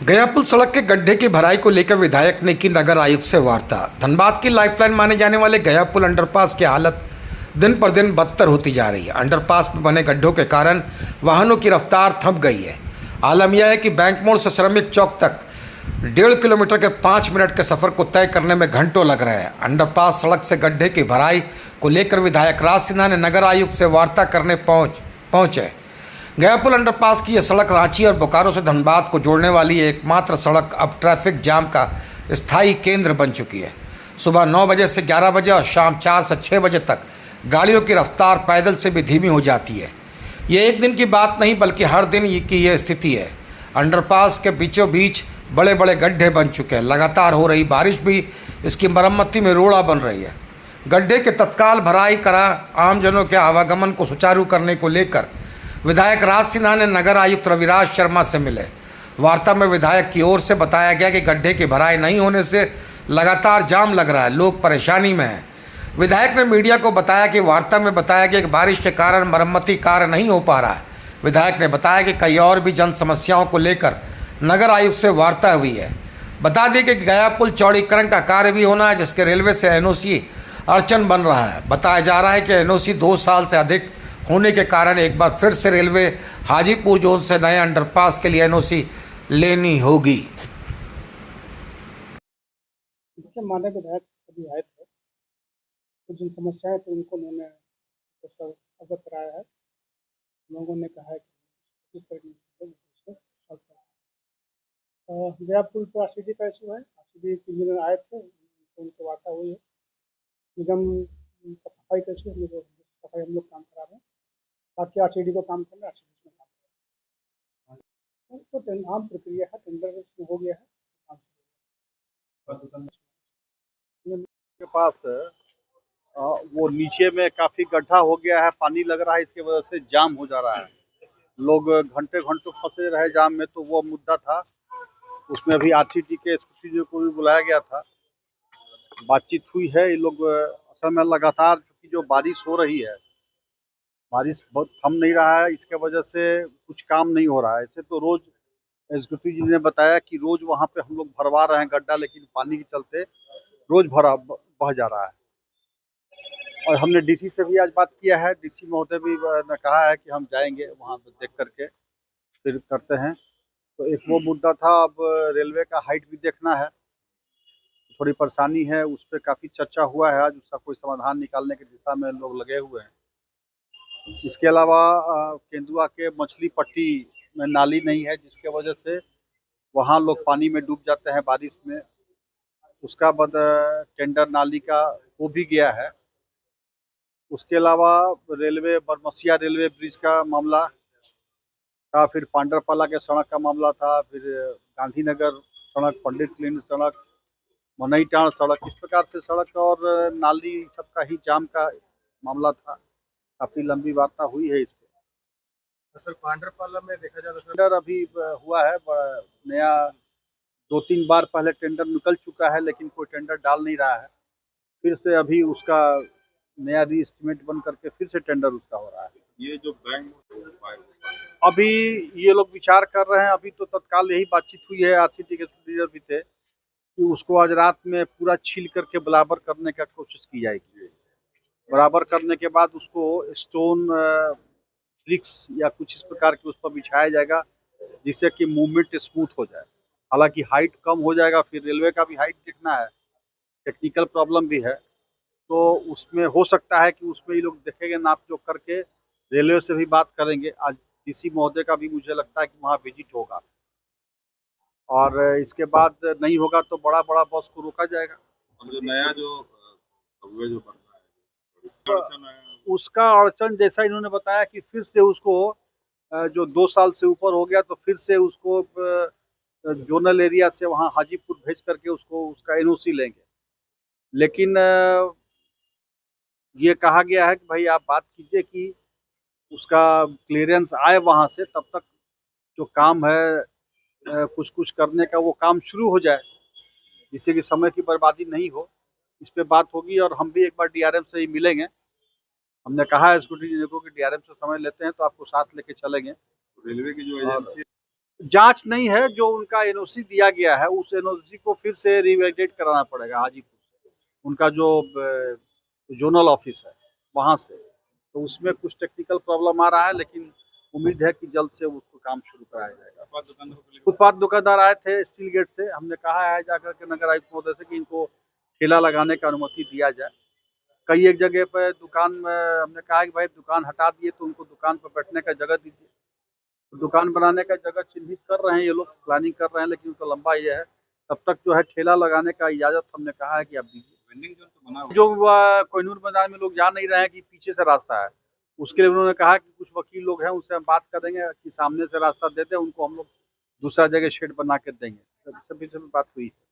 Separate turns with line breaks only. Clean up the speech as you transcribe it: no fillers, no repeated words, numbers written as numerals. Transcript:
गया पुल सड़क के गड्ढे की भराई को लेकर विधायक ने की नगर आयुक्त से वार्ता। धनबाद की लाइफलाइन माने जाने वाले गया पुल अंडरपास की हालत दिन पर दिन बदतर होती जा रही है। अंडरपास में बने गड्ढों के कारण वाहनों की रफ्तार थम गई है। आलम यह है कि बैंक मोड़ से श्रमिक चौक तक 1.5 किलोमीटर के 5 मिनट के सफर को तय करने में घंटों लग रहे हैं। अंडरपास सड़क से गड्ढे की भराई को लेकर विधायक राज सिन्हा ने नगर आयुक्त से वार्ता करने पहुंचे। गया पुल अंडरपास की यह सड़क रांची और बोकारो से धनबाद को जोड़ने वाली एकमात्र सड़क अब ट्रैफिक जाम का स्थायी केंद्र बन चुकी है। सुबह 9 बजे से 11 बजे और शाम 4 से 6 बजे तक गाड़ियों की रफ्तार पैदल से भी धीमी हो जाती है। ये एक दिन की बात नहीं बल्कि हर दिन की यह स्थिति है। अंडरपास के बीचों बीच बड़े बड़े गड्ढे बन चुके हैं। लगातार हो रही बारिश भी इसकी मरम्मती में रोड़ा बन रही है। गड्ढे के तत्काल भराई करा आमजनों के आवागमन को सुचारू करने को लेकर विधायक राज सिन्हा ने नगर आयुक्त रविराज शर्मा से मिले। वार्ता में विधायक की ओर से बताया गया कि गड्ढे की भराई नहीं होने से लगातार जाम लग रहा है, लोग परेशानी में हैं। विधायक ने मीडिया को बताया कि वार्ता में बताया गया कि बारिश के कारण मरम्मती कार्य नहीं हो पा रहा है। विधायक ने बताया कि कई और भी जन समस्याओं को लेकर नगर आयुक्त से वार्ता हुई है। बता दें कि गया पुल चौड़ीकरण का कार्य भी होना है, जिसके रेलवे से एनओसी अड़चन बन रहा है। बताया जा रहा है कि एनओसी 2 साल से अधिक होने के कारण एक बार फिर से रेलवे हाजीपुर जोन से नए अंडरपास के लिए एनओसी लेनी होगी।
देखिए, माननीय विधायक अभी आए थे, कुछ जिन समस्याएं थी उनको उन्होंने अवगत कराया है। लोगों ने कहा है कि किस तरह की सॉल्व करें। गया पुल पर आरसीडी का इशू है। आरसीडी के इंजीनियर आए थे, उनसे वार्ता हुई है। निगम का सफाई का इशू, सफाई हम लोग काम करा रहे हैं। बाकी आरसीडी को काम करना, आरसीडी में काम कर रहे हैं। तो आम प्रक्रिया है, टेंडर इसमें हो गया है।
के पास वो नीचे में काफी गड्ढा हो गया है, पानी लग रहा है, इसके वजह से जाम हो जा रहा है। लोग घंटे घंटों फंसे रहे जाम में। तो वो मुद्दा था, उसमें अभी आरसीटी के एसक्यूटिव को भी बुलाया गया था, बातचीत हुई है। ये लोग असल में लगातार क्योंकि जो बारिश हो रही है, बारिश बहुत थम नहीं रहा है, इसके वजह से कुछ काम नहीं हो रहा है। ऐसे तो रोज एग्जीक्यूटिव जी ने बताया कि रोज वहाँ पे हम लोग भरवा रहे हैं गड्ढा, लेकिन पानी के चलते रोज बह जा रहा है। और हमने डीसी से भी आज बात किया है। डीसी महोदय भी ने कहा है कि हम जाएंगे वहाँ पे देख करके फिर करते हैं। तो एक वो मुद्दा था। अब रेलवे का हाइट भी देखना है, थोड़ी परेशानी है, उस पर काफ़ी चर्चा हुआ है। आज उसका कोई समाधान निकालने की दिशा में लोग लगे हुए हैं। इसके अलावा केंदुआ के मछली पट्टी में नाली नहीं है, जिसके वजह से वहाँ लोग पानी में डूब जाते हैं बारिश में। उसका टेंडर नाली का हो भी गया है। उसके अलावा रेलवे बरमसिया रेलवे ब्रिज का मामला था, फिर पांडरपाला के सड़क का मामला था, फिर गांधीनगर सड़क, पंडित क्लिनिक सड़क, मनईटाण सड़क, इस प्रकार से सड़क और नाली सबका ही जाम का मामला था। काफी लंबी वार्ता हुई है इस पे।
सर, पांडरपाला में देखा जाए तो
टेंडर अभी हुआ है नया, 2-3 बार पहले टेंडर निकल चुका है, लेकिन कोई टेंडर डाल नहीं रहा है। फिर से अभी उसका नया री एस्टिमेट बन करके फिर से टेंडर उसका हो रहा है।
ये जो बैंक
अभी ये लोग विचार कर रहे हैं। अभी तो तत्काल यही बातचीत हुई है, आरसीटी के सुपरवाइजर भी थे, कि उसको आज रात में पूरा छील करके बराबर करने का कोशिश की जाएगी। बराबर करने के बाद उसको स्टोन ब्रिक्स या कुछ इस प्रकार के उस पर बिछाया जाएगा, जिससे कि मूवमेंट स्मूथ हो जाए। हालांकि हाइट कम हो जाएगा, फिर रेलवे का भी हाइट देखना है, टेक्निकल प्रॉब्लम भी है। तो उसमें हो सकता है कि उसमें ये लोग देखेंगे, नाप जोख करके रेलवे से भी बात करेंगे। आज डीसी महोदय का भी मुझे लगता है कि वहाँ विजिट होगा, और इसके बाद नहीं होगा तो बड़ा बड़ा बस को रोका जाएगा।
और जो नया जो सबवे जो बन रहा है
उसका अड़चन जैसा इन्होंने बताया कि फिर से उसको जो 2 साल से ऊपर हो गया, तो फिर से उसको जोनल एरिया से वहाँ हाजीपुर भेज करके उसको उसका एनओसी लेंगे। लेकिन ये कहा गया है कि भाई आप बात कीजिए कि उसका क्लियरेंस आए वहाँ से, तब तक जो काम है कुछ कुछ करने का वो काम शुरू हो जाए, जिससे कि समय की बर्बादी नहीं हो। इस पे बात होगी और हम भी एक बार डीआरएम से ही मिलेंगे। हमने कहा है स्कूटी को कि डीआरएम से समय लेते हैं तो आपको साथ लेके चलेंगे।
रेलवे की जो एजेंसी
जांच नहीं है, जो उनका एनओसी दिया गया है उस एनओसी को फिर से रिवैलिडेट कराना पड़ेगा हाजीपुर से, उनका जो जोनल ऑफिस है वहां से। तो उसमें कुछ टेक्निकल प्रॉब्लम आ रहा है, लेकिन उम्मीद है कि जल्द से उसको काम शुरू कराया जाएगा। फुटपाथ दुकानदार आए थे स्टील गेट से, हमने कहा है जाकर के नगर आयुक्त महोदय से कि इनको ठेला लगाने का अनुमति दिया जाए। कई एक जगह पर दुकान में हमने कहा कि भाई दुकान हटा दिए तो उनको दुकान पर बैठने का जगह दीजिए। तो दुकान बनाने का जगह चिन्हित कर रहे हैं ये लोग, प्लानिंग कर रहे हैं, लेकिन उनका लंबा ये है, तब तक जो है ठेला लगाने का इजाजत हमने कहा है कि आप दीजिए।
वेंडिंग जोन तो बना हुआ
जो कोहिनूर मैदान में लोग जा नहीं रहे हैं कि पीछे से रास्ता है, उसके लिए उन्होंने कहा कि कुछ वकील लोग हैं उनसे हम बात करेंगे कि सामने से रास्ता दे दें, उनको हम लोग दूसरा जगह शेड बना के देंगे। सभी से बात हुई है।